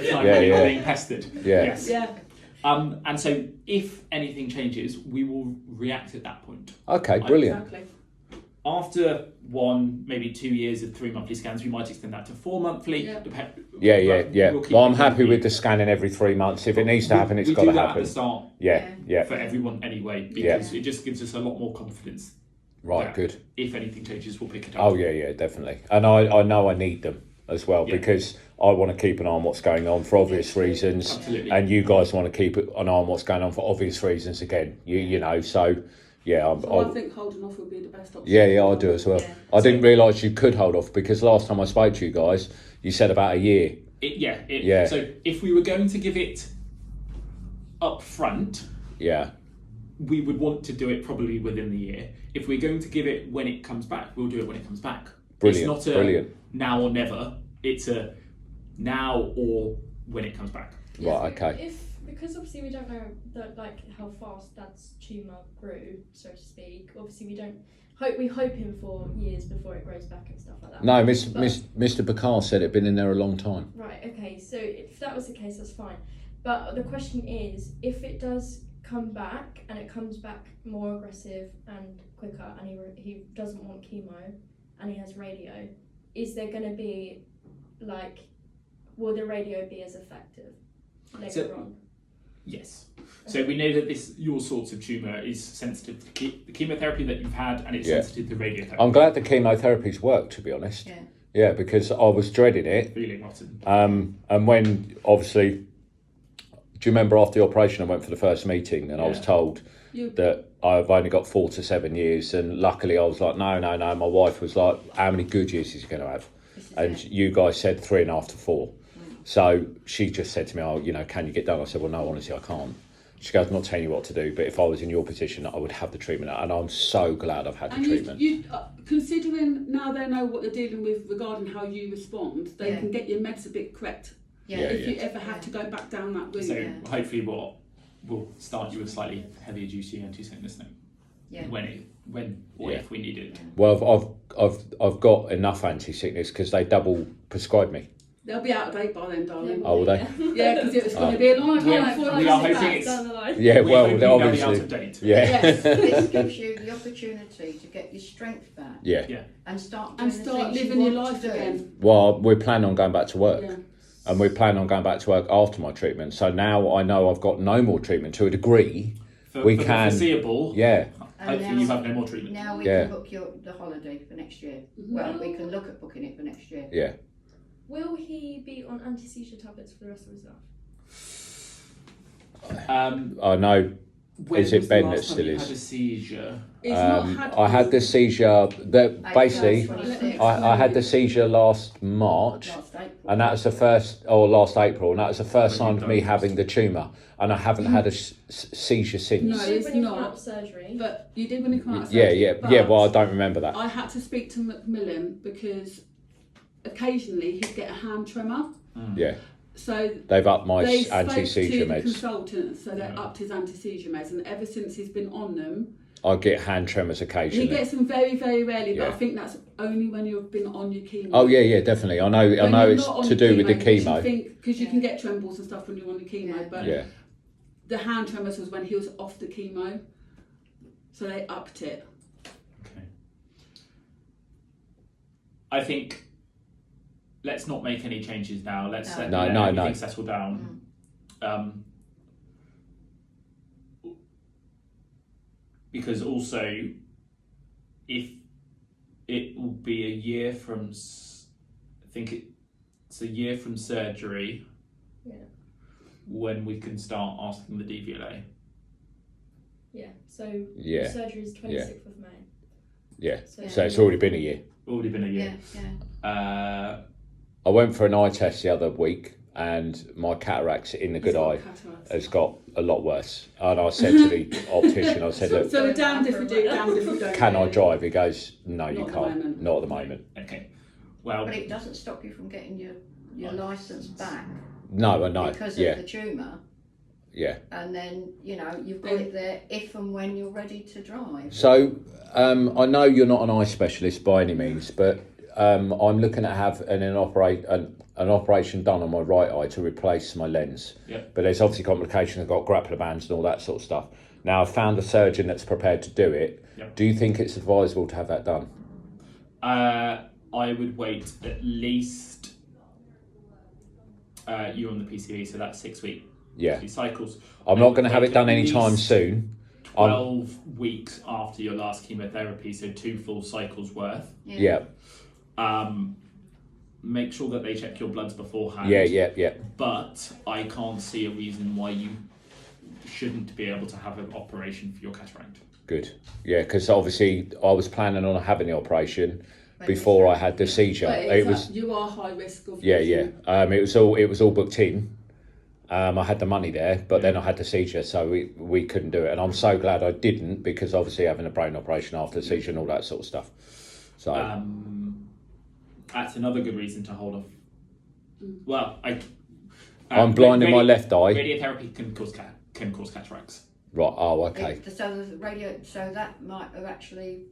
You're being pestered. Yeah. Yes. Yeah. And so if anything changes, we will react at that point. Okay, brilliant. Exactly. After 1, maybe 2 years of 3 monthly scans, we might extend that to 4 monthly. Yeah. Yeah. We'll keep Well, I'm it happy moving. with the scanning every 3 months. If it needs to happen, it's got to We do that happen. at the start Yeah. for everyone anyway, because it just gives us a lot more confidence. Right, good. If anything changes, we'll pick it up. Oh, yeah, definitely. And I know I need them as well because I want to keep an eye on what's going on for obvious reasons. Absolutely. And you guys want to keep an eye on what's going on for obvious reasons again. You know, so... Yeah, I think holding off would be the best option. Yeah, I do as well. Yeah. I didn't realise you could hold off because last time I spoke to you guys, you said about a year. So if we were going to give it up front, we would want to do it probably within the year. If we're going to give it when it comes back, we'll do it when it comes back. Brilliant. It's not a now or never. It's a now or when it comes back. Right, okay. Because obviously we don't know how fast Dad's tumour grew, so to speak. Obviously we're hoping for years before it grows back and stuff like that. No, Mr. Bakar said it'd been in there a long time. Right, okay, so if that was the case, that's fine. But the question is, if it does come back and it comes back more aggressive and quicker, and he doesn't want chemo and he has radio, is there going to be will the radio be as effective later on? Yes. So we know that your sorts of tumour is sensitive to the chemotherapy that you've had, and it's sensitive to radiotherapy. I'm glad the chemotherapy's worked, to be honest. Yeah, because I was dreading it. Feeling rotten. And when, obviously, do you remember after the operation I went for the first meeting and I was told that I've only got 4 to 7 years, and luckily I was like, no. My wife was like, how many good years is he going to have? And you guys said 3.5 to 4. So she just said to me, can you get done? I said, well, no, honestly, I can't. She goes, I'm not telling you what to do, but if I was in your position, I would have the treatment. And I'm so glad I've had the treatment. Considering now they know what they're dealing with regarding how you respond, they can get your meds a bit correct. If you ever have to go back down that route. So hopefully we'll start you with slightly heavier duty anti-sickness note. When or if we need it. Well, I've got enough anti-sickness because they double prescribed me. They'll be out of date by then, darling. Oh, will they? Yeah, because it's going to be a long time before we they are come hoping back. it's down the line. Yeah, well, they'll be out obviously. of date. Yes. This gives you the opportunity to get your strength back. Yeah. And start doing living your life again. Well, we're planning on going back to work. Yeah. And we're planning on going back to work after my treatment. So now I know I've got no more treatment to a degree. For can. The foreseeable. Yeah. Hopefully you have no more treatment. Now we can book the holiday for next year. Mm-hmm. Well, we can look at booking it for next year. Yeah. Will he be on anti-seizure tablets for the rest of his life? I know. Is it Ben that still is? Had a seizure. I had the seizure. Basically, I had the seizure last March, and that was the first, or last April, and that was the first sign of me having the tumour, and I haven't had a seizure since. No, it's when you come not. out of surgery. But you did when you come out of surgery. Yeah. Well, I don't remember that. I had to speak to Macmillan because occasionally he'd get a hand tremor. Yeah. So they've upped my they anti-seizure spoke to meds. the consultant, so they upped his anti-seizure meds, and ever since he's been on them, I get hand tremors occasionally. he gets them very, very rarely. But I think that's only when you've been on your chemo. Oh yeah, definitely. I know it's to do with the chemo. Because you can get trembles and stuff when you're on the chemo. But Yeah. the hand tremors was when he was off the chemo, so they upped it. Okay. I think let's not make any changes now. Let's let everything settle down. Because also, if it will be a year from, I think it's a year from surgery. When we can start asking the DVLA. So surgery is 26th of May. Yeah. So it's already been a year. Already been a year. I went for an eye test the other week, and my cataracts in the good eye has got a lot worse. And I said to the optician, I said, look, so we're damned if we do, damned if we don't. Can I drive? He goes, no, you can't. Not at the moment. Okay. Well, but it doesn't stop you from getting your licence back. No, I know. Because of the tumour. Yeah. And then, you've got it there if and when you're ready to drive. So, I know you're not an eye specialist by any means, but I'm looking at having an operation done on my right eye to replace my lens. Yep. But there's obviously complications. I've got grappler bands and all that sort of stuff. Now, I've found a surgeon that's prepared to do it. Yep. Do you think it's advisable to have that done? I would wait at least you're on the PCV, so that's 6 week cycles. I'm not going to have it done anytime soon. 12 weeks after your last chemotherapy, so 2 full cycles worth. Yeah. Make sure that they check your bloods beforehand. Yeah. But I can't see a reason why you shouldn't be able to have an operation for your cataract. Good. Yeah, because obviously I was planning on having the operation before I had the seizure. But you are high risk of. Yeah. It was all booked in. I had the money there, but then I had the seizure, so we couldn't do it. And I'm so glad I didn't, because obviously having a brain operation after the seizure and all that sort of stuff. So that's another good reason to hold off. Well, I'm blind in my left eye. Radiotherapy can cause cataracts. Right. Oh, okay. So that might have actually.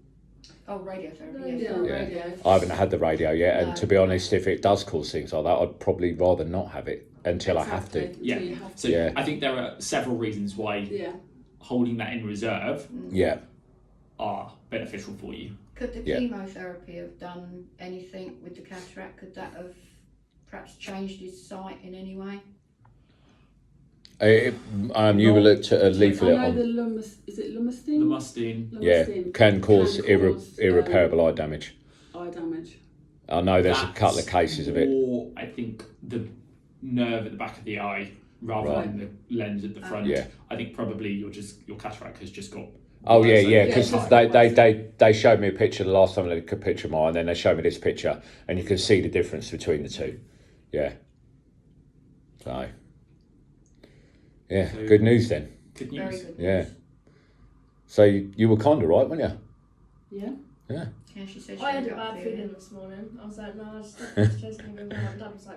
Oh, radiotherapy. Radio. I haven't had the radio yet, and to be honest, if it does cause things like that, I'd probably rather not have it until I have to. So I think there are several reasons why holding that in reserve are beneficial for you. Could the chemotherapy have done anything with the cataract? Could that have perhaps changed his sight in any way? You looked at a leaflet I know on. is it Lumastine? Lumastine. Yeah, can cause irreparable eye damage. Eye damage. I know there's a couple of cases of it. Or I think the nerve at the back of the eye rather than the lens at the front. I think probably your cataract has just got. Oh yeah, because they showed me a picture the last time they took a picture of mine, and then they showed me this picture, and you can see the difference between the two. Yeah. So. Yeah, so, good news then. Good news. Very good news. Yeah. So you were kind of right, weren't you? Yeah. Yeah, she said I had a bad feeling this morning. I was like, no, I was just going to go down. Dad was like,